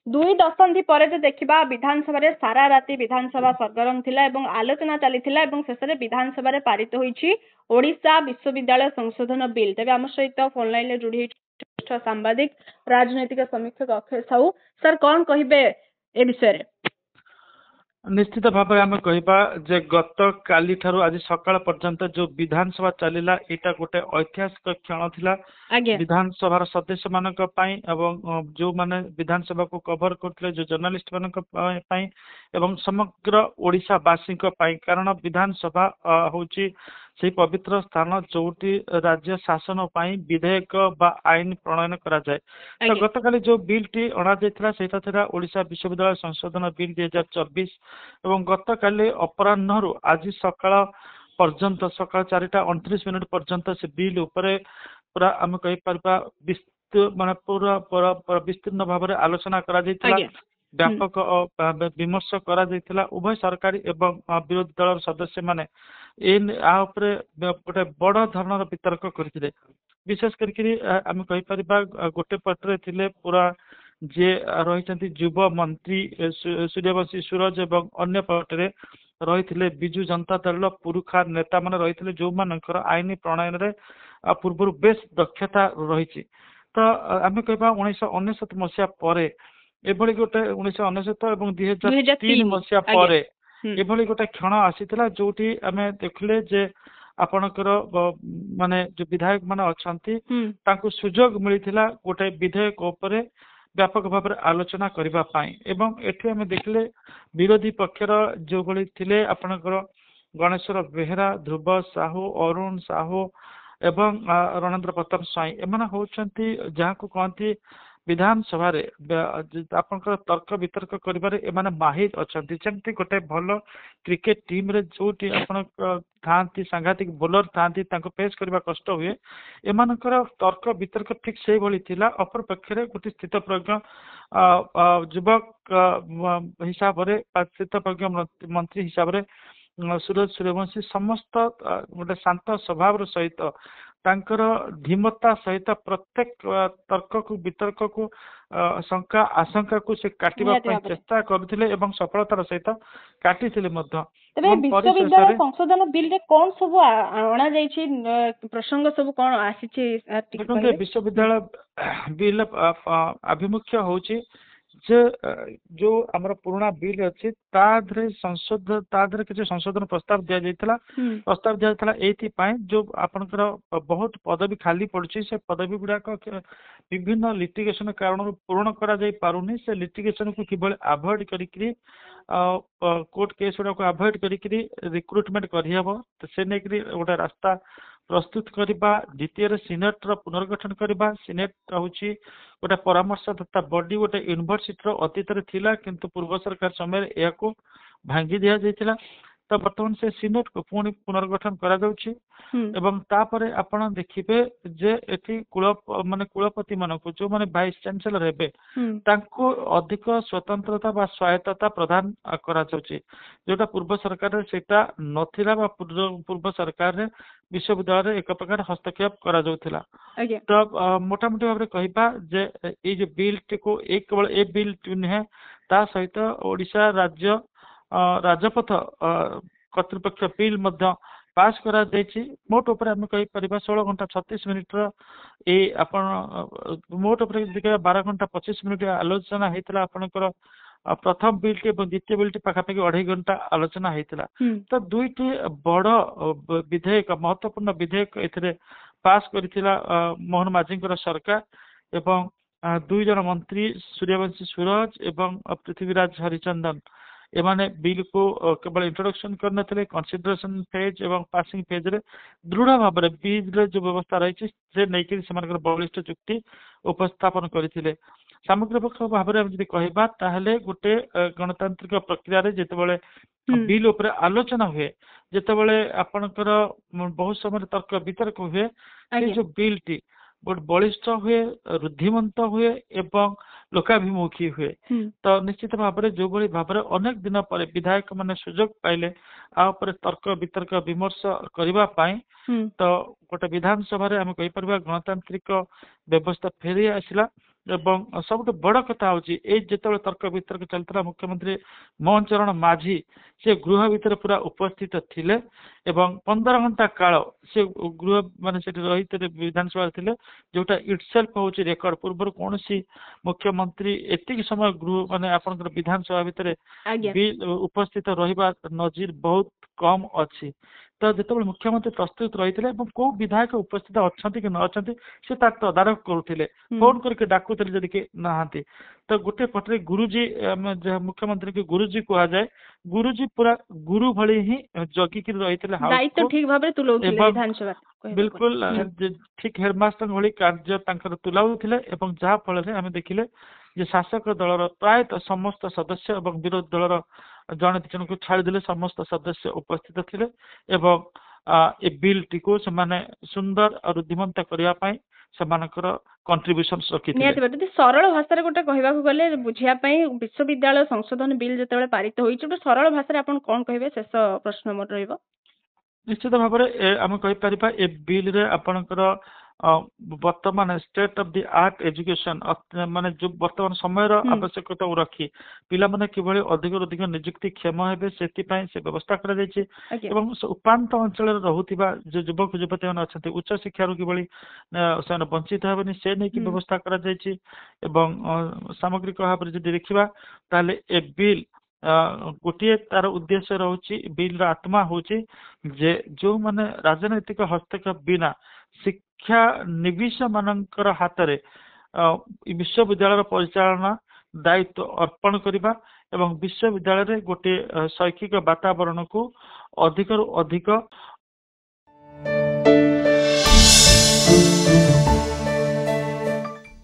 दुई दशंधि पर जो देखा विधानसभा रे सारा राति विधानसभा सरगरम थिला एवं आलोचना चलीथिला एवं शेष में विधानसभा रे पारित होईछि ओडिशा विश्वविद्यालय संशोधन बिल। तेज आम सहित फोन लाइन रे जोड़ी सांबादिक राजनैतिक समीक्षक अक्षय साहू। सर कौन कहिबे ए विषय रे? निश्चित भाव में आम कह गत काली ठारू आज सकाळ पर्यंत जो विधानसभा चलिला एटा गोटे ऐतिहासिक क्षण थिला विधानसभा सदस्य मानक पई एवं जो माने विधानसभा को कवर करथिले जो जर्नलिस्ट मानक पई एवं समग्र ओडिशा वासी पई कारण विधानसभा होची से पवित्र स्थान जोटी राज्य शासन पई विधेयक बा आईन प्रणयन करा जाए। तो गतकाली जो बिल टी अणा जायतिला सेटा थिला ओडिशा विश्वविद्यालय संशोधन बिल 2024 एवं गतकाली अपराह्न आज सकाळ पर्यंत सकाळ 4:29 पर्यंत से बिल उपरे पूरा आम कहि परबा माने पूरा विस्तीर्ण भाव में आलोचना करा जायतिला व्यापक विमर्श करा जायतिला उभय सरकारी एवं विरोधी दल सदस्य माने गोटे बड़ धरणर वितर्क करथिले। विशेष करके आम कहि परबा गोटे पटरे थिले पूरा जे रही युव मंत्री सूर्यवंशी सूरज एवं अन्य पटरे रही विजु जनता दल पुरुखा नेता मान रही जो मानकर आईन प्रणयन रे पूर्व बेस दक्षता रही। तो आम कह 1999 मसीहा पर एभली गोटे 1999 और 2003 मसीहा पर एभली गोटे क्षण आसीथिला जोटी आमे देखले जे आपणकर माने जो विधायक माने अछंती तांको सुजोग मिलिथिला गोटे विधेयक उपरे व्यापक भाव में आलोचना करबा पाई एवं एठी आमे देखले विरोधी पक्षर जो भली थिले आपणकर गणेश्वर बेहेरा ध्रुव साहू अरुण साहू एवं रणेंद्र प्रताप स्वाई एमाने होचंती जहाँ को कहती विधानसभा रे आपनकर तर्क वितर्क करिबारे एमाने माहिर अछंती। जेमती गोटे भल क्रिकेट टीम रे जोटी आपन थांती सांघातिक बोलर थांती तांको पेश करबा कष्ट हुए एमानकर तर्क वितर्क ठीक से भली थिला। अपर पक्षरे गोटे स्थित प्रज्ञ युवक हिसाब रे स्थित प्रज्ञ मंत्री हिसाब रे सूरज सूर्यवंशी समस्त गोटे शांत स्वभाव सहित तांकर धीमता सहित प्रत्येक तर्क को वितर्क को शंका आशंका को से काटिबा चेष्टा करथिले एवं सफलतार सहित काटिथिले मध्य। विश्वविद्यालय संशोधन बिल रे कोन सब अणा जायछि प्रसंग सब कोन आसीछि? विश्वविद्यालय बिल अभिमुख्य होछि जे जो हमर पुराना बिल अछि तादरे किसी संशोधन प्रस्ताव दिया जायतिला। प्रस्ताव दिया जायतिला एथि पय जो आपनकर बहुत पदवी खाली पड़छि से पदवी गुडा को विभिन्न लिटिगेशन कारण पूर्ण करा जाय पारुनी से लिटिगेशन को किबल अवॉइड करिकरी कोर्ट केस गुडा को अवॉइड करिकरी रिक्रुटमेंट करिहबो से नेकरी गोटे रास्ता प्रस्तुत करबा। द्वितीय सीनेट रो पुनर्गठन करबा। सीनेट होची गोटे परामर्शदाता बॉडी गोटे यूनिवर्सिटी रो अतीत रे थिला किंतु पूर्व सरकार समय या को भांगी दिया जायतिला। तो वर्तमान से सीनेट को पुणी पुनर्गठन करा जाउची एवं तापरे आपण देखिबे जे एठी माने कुलपति मानको जो माने वाइस चांसलर हेबे तांको अधिक स्वतंत्रता बा स्वायत्तता प्रदान करा जाउची जोटा पूर्व सरकार सेटा नथिला बा पूर्व सरकार रे विश्वविद्यालय एक प्रकार हस्तक्षेप करा जाउथिला। तो मोटा मोटी भाव रे कहिबा जे ए जो बिल को एक केवल ए बिल नुहे ता सहित ओडिशा राज्य राजपथ कर्तृपक्ष बिल मध्य पास करा जायछि। मोट ऊपर हम कहि परिबा 16 घंटा 36 मिनिट रो ए आपण मोट ऊपर देखा 12 घंटा 25 मिनिट आलोचना हेतला। आपनकर प्रथम बिल टी द्वितीय बिल टी पाखापाखि 2.5 घंटा आलोचना हेतला। तो दुईटी बड़ विधेयक महत्वपूर्ण विधेयक एथिरे पास करिथिला मोहन माझीकर सरकार एवं दुई जन मंत्री सूर्यवंशी सूरज एवं पृथ्वीराज हरिचंदन एमाने बिल को केवल इंट्रोडक्शन करनथिले कंसीडरेशन फेज एवं पासिंग फेज रे दृढ़ भाव में बिल रे जो व्यवस्था रही से नैकरी सेमानकर बलिष्ठ चुक्ति उपस्थापन करथिले। सामग्रिक भाव में यदि कहबा ताहले गोटे गणतांत्रिक प्रक्रिया रे जेतेबेले बिल उपरे आलोचना हुए जेतेबेले आपनकर बहुत समय तर्क वितर्क हुए से जो बिल टी बहुत बलिष्ठ हुए रुद्धिमंत हुए एवं लोकाभिमुखी हुए। तो निश्चित भाव में जो भाई भाव में अनेक दिन पर विधायक माने सुजोग पाइले आ तर्क वितर्क विमर्श करने तो गोटे विधानसभा आम कहीपर गणतांत्रिक व्यवस्था फेरी आसला ଏବଂ ସବୁଠୁ ବଡ କଥା ହଉଛି ଏଇ ଯେତେବେଳେ ତର୍କ ବିତର୍କ ଚାଲିଥିଲା ମୁଖ୍ୟମନ୍ତ୍ରୀ ମୋହନ ଚରଣ ମାଝୀ ସେ ଗୃହ ଭିତରେ ପୁରା ଉପସ୍ଥିତ ଥିଲେ ଏବଂ 15 ଘଣ୍ଟା କାଳ ସେ ଗୃହ ମାନେ ସେଠି ରହିଥିଲେ ବିଧାନସଭାରେ ଥିଲେ ଯୋଉଟା ଇଟସେଲ୍ଫ ହଉଛି ରେକର୍ଡ ପୂର୍ବରୁ କୌଣସି ମୁଖ୍ୟମନ୍ତ୍ରୀ ଏତିକି ସମୟ ଗୃହ ମାନେ ଆପଣଙ୍କର ବିଧାନସଭା ଭିତରେ ଆଜ୍ଞା ବିଲ୍ ଉପସ୍ଥିତ ରହିବା ନଜିର ବହୁତ କମ ଅଛି ତ ଯେତେବେଳେ ମୁଖ୍ୟମନ୍ତ୍ରୀ ପ୍ରସ୍ତୁତ ରହିଥିଲେ ଏବଂ କୋଉ ବିଧାୟକ ଉପସ୍ଥିତ ଅଛନ୍ତି କି ନ ଅଛନ୍ତି ସେ ତାର ତଦାରଖ କରୁଥିଲେ ଫୋନ କରିକି ଡାକୁଥିଲେ ଯଦି କି ନାହାନ୍ତି ତ ଗୋଟେ ପଟରେ ଗୁରୁଜୀ ଆମେ ଯାହା ମୁଖ୍ୟମନ୍ତ୍ରୀଙ୍କୁ ଗୁରୁଜୀ କୁହାଯାଏ ଗୁରୁଜୀ ପୁରା ଗୁରୁ ଭଳି ହିଁ ଜଗିକିରି ରହିଥିଲେ ଦାୟିତ୍ୱ ହାଉସକୁ ଠିକ ଭାବରେ ତୁଲଉଥିଲେ ଏବଂ ବିଧାନସଭା ବିଲକୁଲ ଠିକ ହେଡମାଷ୍ଟର ଭଳି କାର୍ଯ୍ୟ ତାଙ୍କର ତୁଲାଉଥିଲେ ଏବଂ ଯାହା ଫଳରେ ଆମେ ଦେଖିଲେ ଯେ ଶାସକ ଦଳର ପ୍ରାୟତଃ ସମସ୍ତ ସଦସ୍ୟ ଏବଂ ବିରୋଧୀ ଦଳର ଜଣେ ଦି ଜଣଙ୍କୁ ଛାଡ଼ିଦେଲେ ସମସ୍ତ ସଦସ୍ୟ ଉପସ୍ଥିତ ଥିଲେ ଏବଂ ଏ ବିଲ୍ଟିକୁ ସେମାନେ ସୁନ୍ଦର ଆଉ ରୁଦ୍ଧିମନ୍ତ କରିବା ପାଇଁ ସେମାନଙ୍କର କଣ୍ଟ୍ରିବ୍ୟୁସନ ରଖିଥିଲେ। ନିହାତି ଭାବେ ଯଦି ସରଳ ଭାଷାରେ ଗୋଟେ କହିବାକୁ ଗଲେ ବୁଝିବା ପାଇଁ ବିଶ୍ୱବିଦ୍ୟାଳୟ ସଂଶୋଧନ ବିଲ୍ ଯେତେବେଳେ ପାରିତ ହୋଇଛି ଗୋଟେ ସରଳ ଭାଷାରେ ଆପଣ କଣ କହିବେ ଶେଷ ପ୍ରଶ୍ନ ମୋର ରହିବ। ନିଶ୍ଚିତ ଭାବରେ ଆମେ କହିପାରିବା ଏ ବିଲ୍ରେ ଆପଣଙ୍କର ବର୍ତ୍ତମାନ state of the art education ମାନେ ଯୋଉ ବର୍ତ୍ତମାନ ସମୟର ଆବଶ୍ୟକତାକୁ ରଖି ପିଲାମାନେ କିଭଳି ଅଧିକରୁ ଅଧିକ ନିଯୁକ୍ତି କ୍ଷମ ହେବେ ସେଥିପାଇଁ ସେ ବ୍ୟବସ୍ଥା କରାଯାଇଛି ଏବଂ ଉପାନ୍ତ ଅଞ୍ଚଳରେ ରହୁଥିବା ଯୋଉ ଯୁବକ ଯୁବତୀ ମାନେ ଅଛନ୍ତି ଉଚ୍ଚ ଶିକ୍ଷାରୁ କିଭଳି ସେମାନେ ବଞ୍ଚିତ ହେବେନି ସେ ନେଇକି ବ୍ୟବସ୍ଥା କରାଯାଇଛି ଏବଂ ସାମଗ୍ରିକ ଭାବରେ ଯଦି ଦେଖିବା ତାହେଲେ ଏ ବିଲ୍ ଗୋଟିଏ ତାର ଉଦ୍ଦେଶ୍ୟ ରହୁଛି ବିଲ୍ର ଆତ୍ମା ହଉଛି ଯେ ଯୋଉମାନେ ରାଜନୈତିକ ହସ୍ତକ୍ଷେପ ବିନା ଶିକ୍ଷା ନିବିଶ ମାନଙ୍କର ହାତରେ ବିଶ୍ୱବିଦ୍ୟାଳୟର ପରିଚାଳନା ଦାୟିତ୍ୱ ଅର୍ପଣ କରିବା ଏବଂ ବିଶ୍ୱବିଦ୍ୟାଳୟରେ ଗୋଟିଏ ଶୈକ୍ଷିକ ବାତାବରଣକୁ ଅଧିକରୁ ଅଧିକ